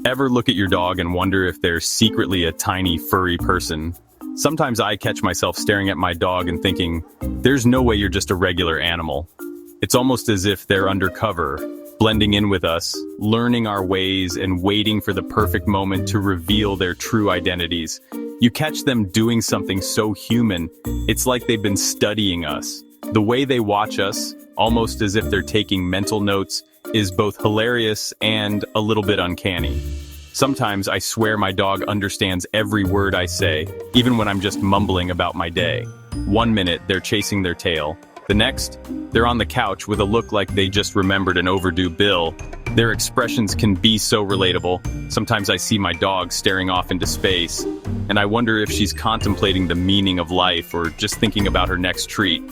Ever look at your dog and wonder if they're secretly a tiny, furry person? Sometimes I catch myself staring at my dog and thinking, there's no way you're just a regular animal. It's almost as if they're undercover, blending in with us, learning our ways and waiting for the perfect moment to reveal their true identities. You catch them doing something so human, it's like they've been studying us. The way they watch us, almost as if they're taking mental notes, is both hilarious and a little bit uncanny. Sometimes I swear my dog understands every word I say, even when I'm just mumbling about my day. One minute, they're chasing their tail. The next, they're on the couch with a look like they just remembered an overdue bill. Their expressions can be so relatable. Sometimes I see my dog staring off into space, and I wonder if she's contemplating the meaning of life or just thinking about her next treat.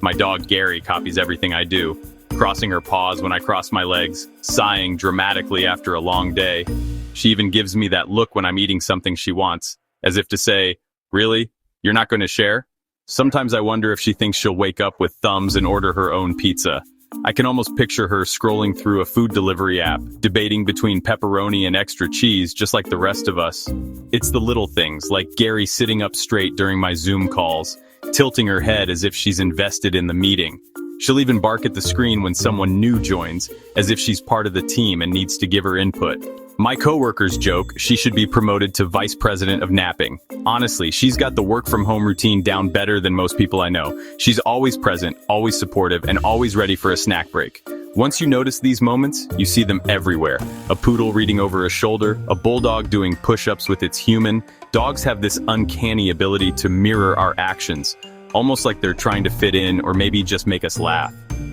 My dog Gary copies everything I do, crossing her paws when I cross my legs, sighing dramatically after a long day. She even gives me that look when I'm eating something she wants, as if to say, "Really? You're not going to share?" Sometimes I wonder if she thinks she'll wake up with thumbs and order her own pizza. I can almost picture her scrolling through a food delivery app, debating between pepperoni and extra cheese, just like the rest of us. It's the little things, like Gary sitting up straight during my Zoom calls, tilting her head as if she's invested in the meeting. She'll even bark at the screen when someone new joins, as if she's part of the team and needs to give her input. My coworkers joke she should be promoted to vice president of napping. Honestly, she's got the work-from-home routine down better than most people I know. She's always present, always supportive, and always ready for a snack break. Once you notice these moments, you see them everywhere. A poodle reading over a shoulder, a bulldog doing push-ups with its human. Dogs have this uncanny ability to mirror our actions, almost like they're trying to fit in or maybe just make us laugh.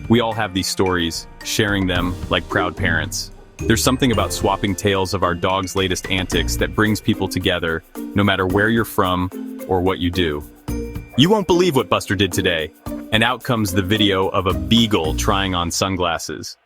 We all have these stories, sharing them like proud parents. There's something about swapping tales of our dog's latest antics that brings people together, no matter where you're from or what you do. You won't believe what Buster did today. And out comes the video of a beagle trying on sunglasses.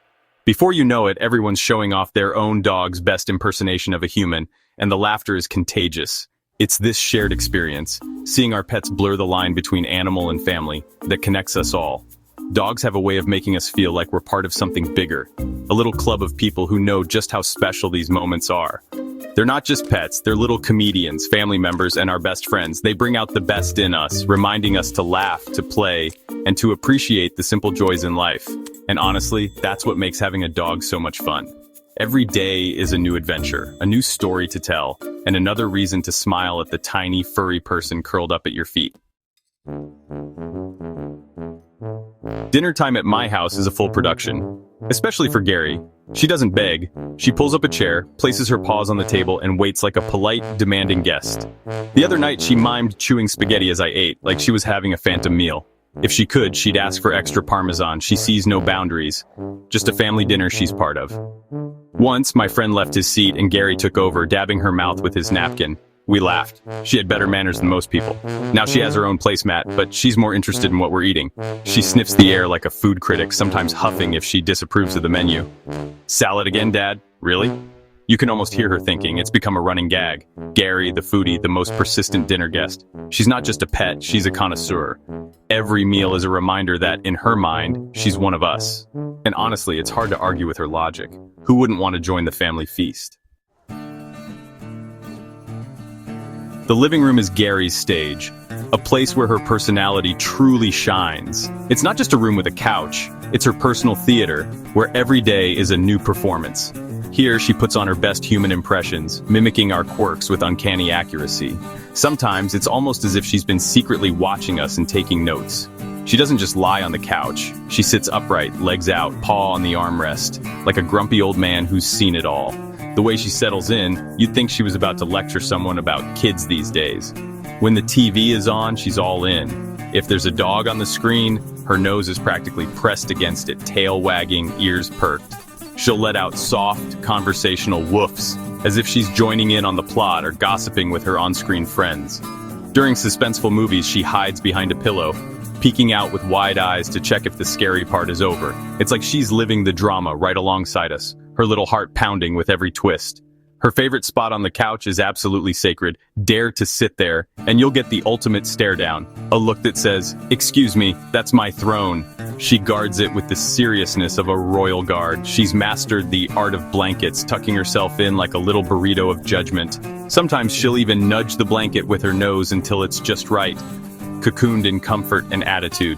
Before you know it, everyone's showing off their own dog's best impersonation of a human, and the laughter is contagious. It's this shared experience, seeing our pets blur the line between animal and family, that connects us all. Dogs have a way of making us feel like we're part of something bigger, a little club of people who know just how special these moments are. They're not just pets, they're little comedians, family members, and our best friends. They bring out the best in us, reminding us to laugh, to play, and to appreciate the simple joys in life. And honestly, that's what makes having a dog so much fun. Every day is a new adventure, a new story to tell, and another reason to smile at the tiny, furry person curled up at your feet. Dinner time at my house is a full production, especially for Gary. She doesn't beg. She pulls up a chair, places her paws on the table, and waits like a polite, demanding guest. The other night, she mimed chewing spaghetti as I ate, like she was having a phantom meal. If she could, she'd ask for extra Parmesan. She sees no boundaries. Just a family dinner she's part of. Once, my friend left his seat and Gary took over, dabbing her mouth with his napkin. We laughed. She had better manners than most people. Now she has her own placemat, but she's more interested in what we're eating. She sniffs the air like a food critic, sometimes huffing if she disapproves of the menu. Salad again, Dad? Really? You can almost hear her thinking. It's become a running gag. Gary, the foodie, the most persistent dinner guest. She's not just a pet, she's a connoisseur. Every meal is a reminder that, in her mind, she's one of us. And honestly, it's hard to argue with her logic. Who wouldn't want to join the family feast? The living room is Gary's stage, a place where her personality truly shines. It's not just a room with a couch, it's her personal theater, where every day is a new performance. Here, she puts on her best human impressions, mimicking our quirks with uncanny accuracy. Sometimes, it's almost as if she's been secretly watching us and taking notes. She doesn't just lie on the couch. She sits upright, legs out, paw on the armrest, like a grumpy old man who's seen it all. The way she settles in, you'd think she was about to lecture someone about kids these days. When the TV is on, she's all in. If there's a dog on the screen, her nose is practically pressed against it, tail wagging, ears perked. She'll let out soft, conversational woofs, as if she's joining in on the plot or gossiping with her on-screen friends. During suspenseful movies, she hides behind a pillow, peeking out with wide eyes to check if the scary part is over. It's like she's living the drama right alongside us, her little heart pounding with every twist. Her favorite spot on the couch is absolutely sacred. Dare to sit there, and you'll get the ultimate stare down. A look that says, "Excuse me, that's my throne." She guards it with the seriousness of a royal guard. She's mastered the art of blankets, tucking herself in like a little burrito of judgment. Sometimes she'll even nudge the blanket with her nose until it's just right, cocooned in comfort and attitude.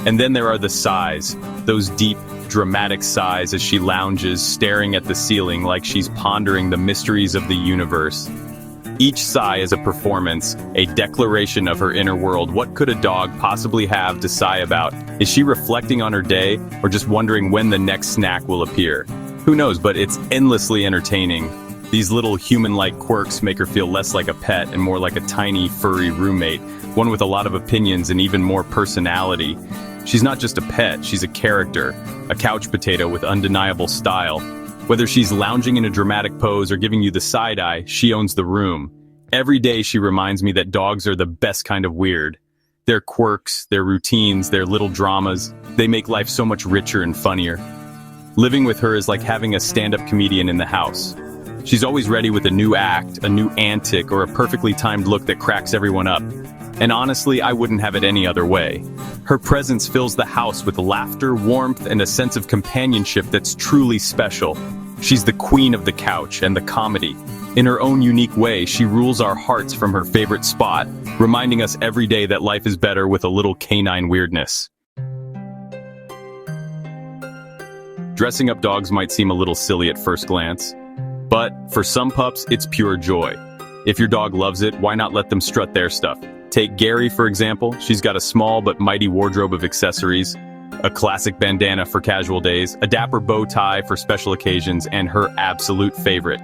And then there are the sighs, those deep, dramatic sighs as she lounges, staring at the ceiling like she's pondering the mysteries of the universe. Each sigh is a performance, a declaration of her inner world. What could a dog possibly have to sigh about? Is she reflecting on her day, or just wondering when the next snack will appear? Who knows, but it's endlessly entertaining. These little human-like quirks make her feel less like a pet and more like a tiny, furry roommate, one with a lot of opinions and even more personality. She's not just a pet, she's a character, a couch potato with undeniable style. Whether she's lounging in a dramatic pose or giving you the side-eye, she owns the room. Every day she reminds me that dogs are the best kind of weird. Their quirks, their routines, their little dramas, they make life so much richer and funnier. Living with her is like having a stand-up comedian in the house. She's always ready with a new act, a new antic, or a perfectly timed look that cracks everyone up. And honestly, I wouldn't have it any other way. Her presence fills the house with laughter, warmth, and a sense of companionship that's truly special. She's the queen of the couch and the comedy. In her own unique way, she rules our hearts from her favorite spot, reminding us every day that life is better with a little canine weirdness. Dressing up dogs might seem a little silly at first glance, but for some pups, it's pure joy. If your dog loves it, why not let them strut their stuff? Take Gary, for example. She's got a small but mighty wardrobe of accessories, a classic bandana for casual days, a dapper bow tie for special occasions, and her absolute favorite,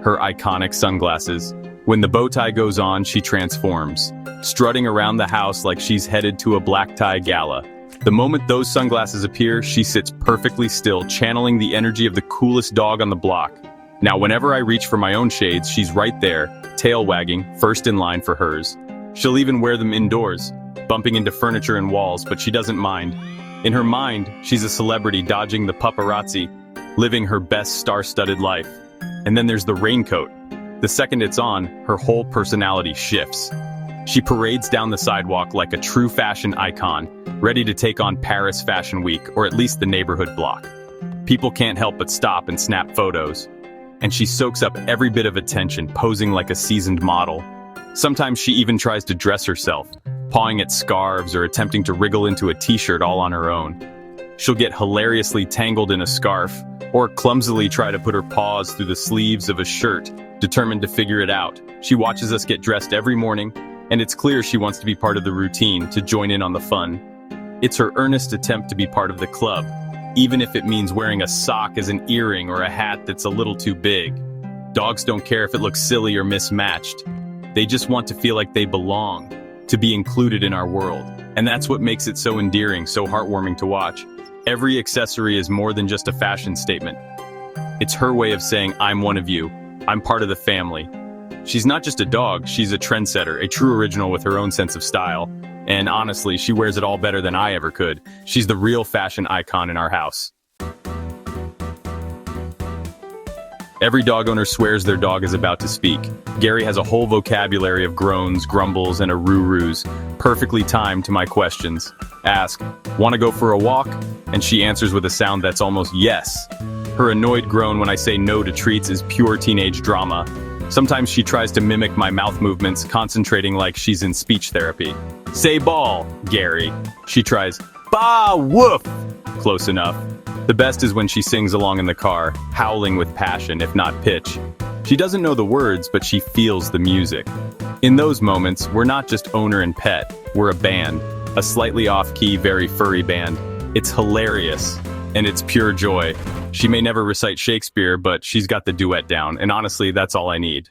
her iconic sunglasses. When the bow tie goes on, she transforms, strutting around the house like she's headed to a black tie gala. The moment those sunglasses appear, she sits perfectly still, channeling the energy of the coolest dog on the block. Now, whenever I reach for my own shades, she's right there, tail wagging, first in line for hers. She'll even wear them indoors, bumping into furniture and walls, but she doesn't mind. In her mind, she's a celebrity dodging the paparazzi, living her best star-studded life. And then there's the raincoat. The second it's on, her whole personality shifts. She parades down the sidewalk like a true fashion icon, ready to take on Paris Fashion Week, or at least the neighborhood block. People can't help but stop and snap photos. And she soaks up every bit of attention, posing like a seasoned model. Sometimes she even tries to dress herself, pawing at scarves or attempting to wriggle into a t-shirt all on her own. She'll get hilariously tangled in a scarf, or clumsily try to put her paws through the sleeves of a shirt, determined to figure it out. She watches us get dressed every morning, and it's clear she wants to be part of the routine, to join in on the fun. It's her earnest attempt to be part of the club, even if it means wearing a sock as an earring or a hat that's a little too big. Dogs don't care if it looks silly or mismatched. They just want to feel like they belong, to be included in our world. And that's what makes it so endearing, so heartwarming to watch. Every accessory is more than just a fashion statement. It's her way of saying, I'm one of you. I'm part of the family. She's not just a dog, she's a trendsetter, a true original with her own sense of style. And honestly, she wears it all better than I ever could. She's the real fashion icon in our house. Every dog owner swears their dog is about to speak. Gary has a whole vocabulary of groans, grumbles, and a-roo-roos, perfectly timed to my questions. Ask, "Want to go for a walk?" And she answers with a sound that's almost yes. Her annoyed groan when I say no to treats is pure teenage drama. Sometimes she tries to mimic my mouth movements, concentrating like she's in speech therapy. "Say ball, Gary." She tries, "Bah, woof!" Close enough. The best is when she sings along in the car, howling with passion, if not pitch. She doesn't know the words, but she feels the music. In those moments, we're not just owner and pet, we're a band. A slightly off-key, very furry band. It's hilarious, and it's pure joy. She may never recite Shakespeare, but she's got the duet down, and honestly, that's all I need.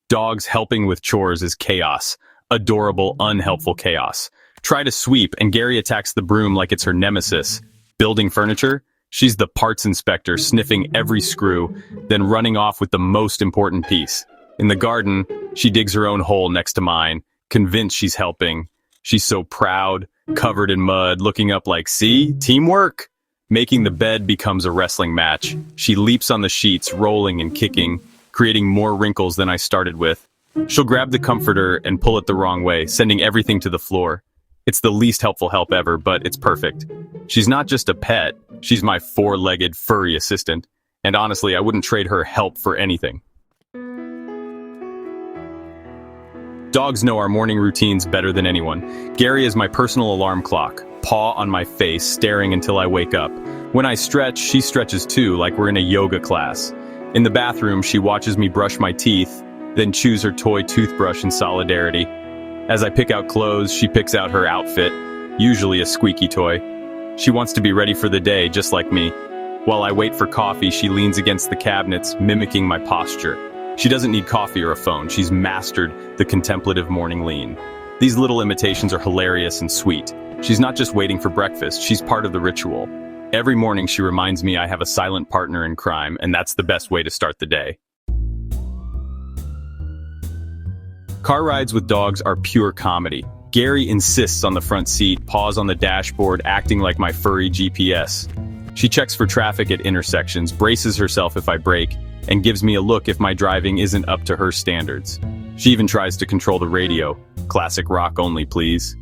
Dogs helping with chores is chaos. Adorable, unhelpful chaos. Try to sweep, and Gary attacks the broom like it's her nemesis. Building furniture? She's the parts inspector, sniffing every screw, then running off with the most important piece. In the garden, she digs her own hole next to mine, convinced she's helping. She's so proud, covered in mud, looking up like, "See? Teamwork?" Making the bed becomes a wrestling match. She leaps on the sheets, rolling and kicking, creating more wrinkles than I started with. She'll grab the comforter and pull it the wrong way, sending everything to the floor. It's the least helpful help ever, but it's perfect. She's not just a pet, she's my four-legged furry assistant, and honestly, I wouldn't trade her help for anything. Dogs know our morning routines better than anyone. Gary is my personal alarm clock, paw on my face, staring until I wake up. When I stretch, she stretches too, like we're in a yoga class. In the bathroom, she watches me brush my teeth, then chews her toy toothbrush in solidarity. As I pick out clothes, she picks out her outfit, usually a squeaky toy. She wants to be ready for the day, just like me. While I wait for coffee, she leans against the cabinets, mimicking my posture. She doesn't need coffee or a phone. She's mastered the contemplative morning lean. These little imitations are hilarious and sweet. She's not just waiting for breakfast, she's part of the ritual. Every morning she reminds me I have a silent partner in crime, and that's the best way to start the day. Car rides with dogs are pure comedy. Gary insists on the front seat, paws on the dashboard, acting like my furry GPS. She checks for traffic at intersections, braces herself if I brake, and gives me a look if my driving isn't up to her standards. She even tries to control the radio. Classic rock only, please.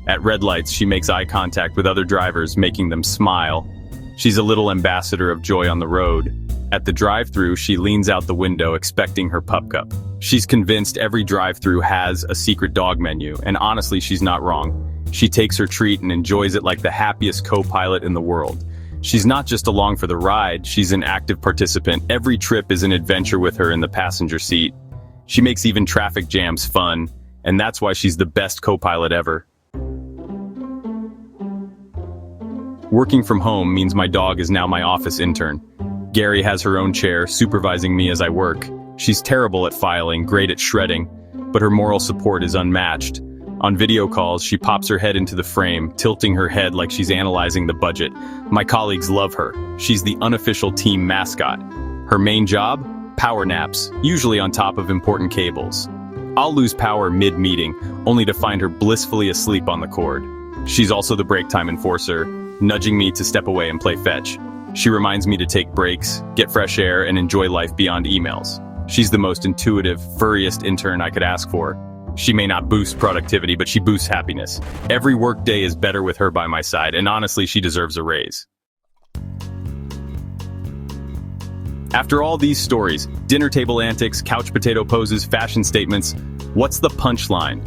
At red lights, she makes eye contact with other drivers, making them smile. She's a little ambassador of joy on the road. At the drive-thru, she leans out the window, expecting her pup cup. She's convinced every drive-thru has a secret dog menu, and honestly, she's not wrong. She takes her treat and enjoys it like the happiest co-pilot in the world. She's not just along for the ride, she's an active participant. Every trip is an adventure with her in the passenger seat. She makes even traffic jams fun, and that's why she's the best co-pilot ever. Working from home means my dog is now my office intern. Gary has her own chair, supervising me as I work. She's terrible at filing, great at shredding, but her moral support is unmatched. On video calls, she pops her head into the frame, tilting her head like she's analyzing the budget. My colleagues love her. She's the unofficial team mascot. Her main job? Power naps, usually on top of important cables. I'll lose power mid-meeting, only to find her blissfully asleep on the cord. She's also the break time enforcer, nudging me to step away and play fetch. She reminds me to take breaks, get fresh air, and enjoy life beyond emails. She's the most intuitive, furriest intern I could ask for. She may not boost productivity, but she boosts happiness. Every work day is better with her by my side, and honestly, she deserves a raise. After all these stories, dinner table antics, couch potato poses, fashion statements, what's the punchline?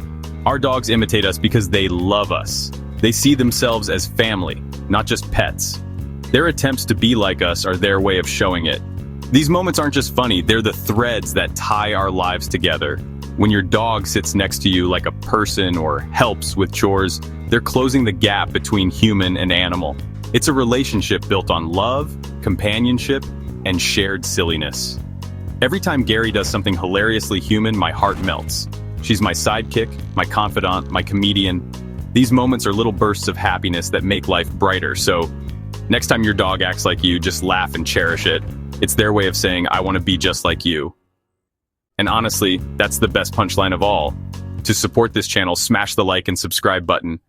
Our dogs imitate us because they love us. They see themselves as family, not just pets. Their attempts to be like us are their way of showing it. These moments aren't just funny, they're the threads that tie our lives together. When your dog sits next to you like a person or helps with chores, they're closing the gap between human and animal. It's a relationship built on love, companionship, and shared silliness. Every time Gary does something hilariously human, my heart melts. She's my sidekick, my confidant, my comedian. These moments are little bursts of happiness that make life brighter, so next time your dog acts like you, just laugh and cherish it. It's their way of saying, I want to be just like you. And honestly, that's the best punchline of all. To support this channel, smash the like and subscribe button.